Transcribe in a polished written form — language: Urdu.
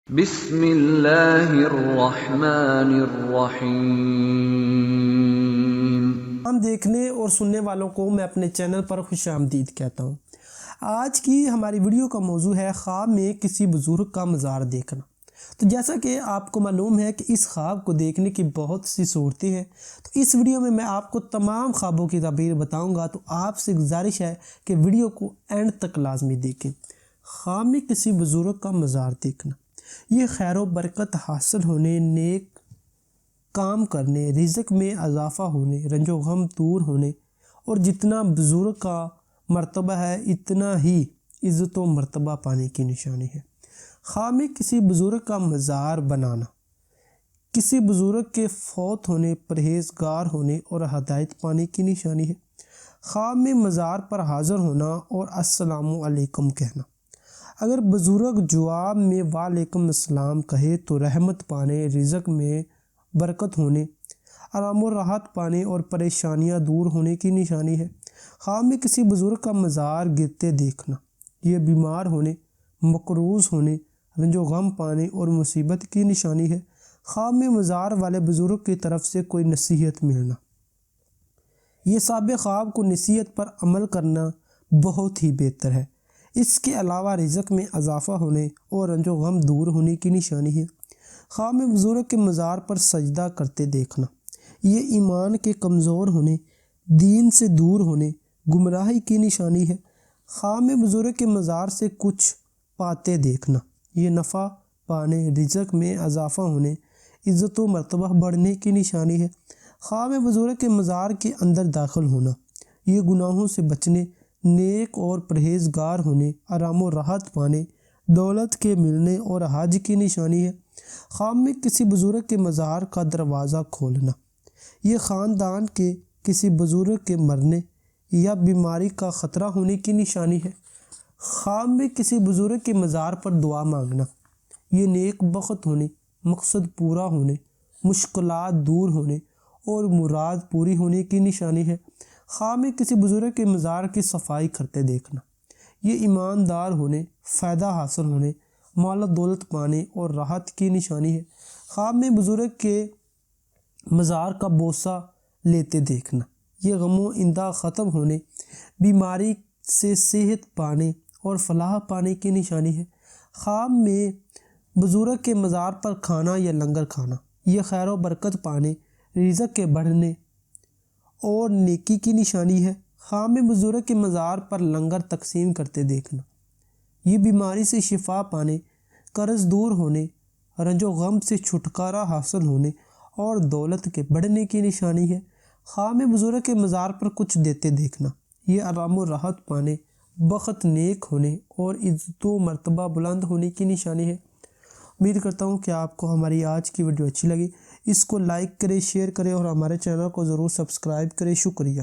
بسم اللہ الرحمن الرحیم۔ ہم دیکھنے اور سننے والوں کو میں اپنے چینل پر خوش آمدید کہتا ہوں۔ آج کی ہماری ویڈیو کا موضوع ہے خواب میں کسی بزرگ کا مزار دیکھنا۔ تو جیسا کہ آپ کو معلوم ہے کہ اس خواب کو دیکھنے کی بہت سی صورتیں ہیں، تو اس ویڈیو میں آپ کو تمام خوابوں کی تعبیر بتاؤں گا، تو آپ سے گزارش ہے کہ ویڈیو کو اینڈ تک لازمی دیکھیں۔ خواب میں کسی بزرگ کا مزار دیکھنا، یہ خیر و برکت حاصل ہونے، نیک کام کرنے، رزق میں اضافہ ہونے، رنج و غم دور ہونے، اور جتنا بزرگ کا مرتبہ ہے اتنا ہی عزت و مرتبہ پانے کی نشانی ہے۔ خواب میں کسی بزرگ کا مزار بنانا کسی بزرگ کے فوت ہونے، پرہیزگار ہونے اور ہدایت پانے کی نشانی ہے۔ خواب میں مزار پر حاضر ہونا اور السلام علیکم کہنا، اگر بزرگ جواب میں وعلیکم السلام کہے تو رحمت پانے، رزق میں برکت ہونے، آرام و راحت پانے اور پریشانیاں دور ہونے کی نشانی ہے۔ خواب میں کسی بزرگ کا مزار گرتے دیکھنا، یہ بیمار ہونے، مقروض ہونے، رنج و غم پانے اور مصیبت کی نشانی ہے۔ خواب میں مزار والے بزرگ کی طرف سے کوئی نصیحت ملنا، یہ صاحب خواب کو نصیحت پر عمل کرنا بہت ہی بہتر ہے۔ اس کے علاوہ رزق میں اضافہ ہونے اور رنج و غم دور ہونے کی نشانی ہے۔ خواب میں بزرگ کے مزار پر سجدہ کرتے دیکھنا، یہ ایمان کے کمزور ہونے، دین سے دور ہونے، گمراہی کی نشانی ہے۔ خواب میں بزرگ کے مزار سے کچھ پاتے دیکھنا، یہ نفع پانے، رزق میں اضافہ ہونے، عزت و مرتبہ بڑھنے کی نشانی ہے۔ خواب میں بزرگ کے مزار کے اندر داخل ہونا، یہ گناہوں سے بچنے، نیک اور پرہیزگار ہونے، آرام و راحت پانے، دولت کے ملنے اور حج کی نشانی ہے۔ خواب میں کسی بزرگ کے مزار کا دروازہ کھولنا، یہ خاندان کے کسی بزرگ کے مرنے یا بیماری کا خطرہ ہونے کی نشانی ہے۔ خواب میں کسی بزرگ کے مزار پر دعا مانگنا، یہ نیک بخت ہونے، مقصد پورا ہونے، مشکلات دور ہونے اور مراد پوری ہونے کی نشانی ہے۔ خواب میں کسی بزرگ کے مزار کی صفائی کرتے دیکھنا، یہ ایماندار ہونے، فائدہ حاصل ہونے، مال و دولت پانے اور راحت کی نشانی ہے۔ خواب میں بزرگ کے مزار کا بوسہ لیتے دیکھنا، یہ غم و انداز ختم ہونے، بیماری سے صحت پانے اور فلاح پانے کی نشانی ہے۔ خواب میں بزرگ کے مزار پر کھانا یا لنگر کھانا، یہ خیر و برکت پانے، رزق کے بڑھنے اور نیکی کی نشانی ہے۔ خواب میں بزرگ کے مزار پر لنگر تقسیم کرتے دیکھنا، یہ بیماری سے شفا پانے، قرض دور ہونے، رنج و غم سے چھٹکارا حاصل ہونے اور دولت کے بڑھنے کی نشانی ہے۔ خواب میں بزرگ کے مزار پر کچھ دیتے دیکھنا، یہ آرام و راحت پانے، بخت نیک ہونے اور عزت و مرتبہ بلند ہونے کی نشانی ہے۔ امید کرتا ہوں کہ آپ کو ہماری آج کی ویڈیو اچھی لگی۔ اس کو لائک کریں، شیئر کریں اور ہمارے چینل کو ضرور سبسکرائب کریں۔ شکریہ۔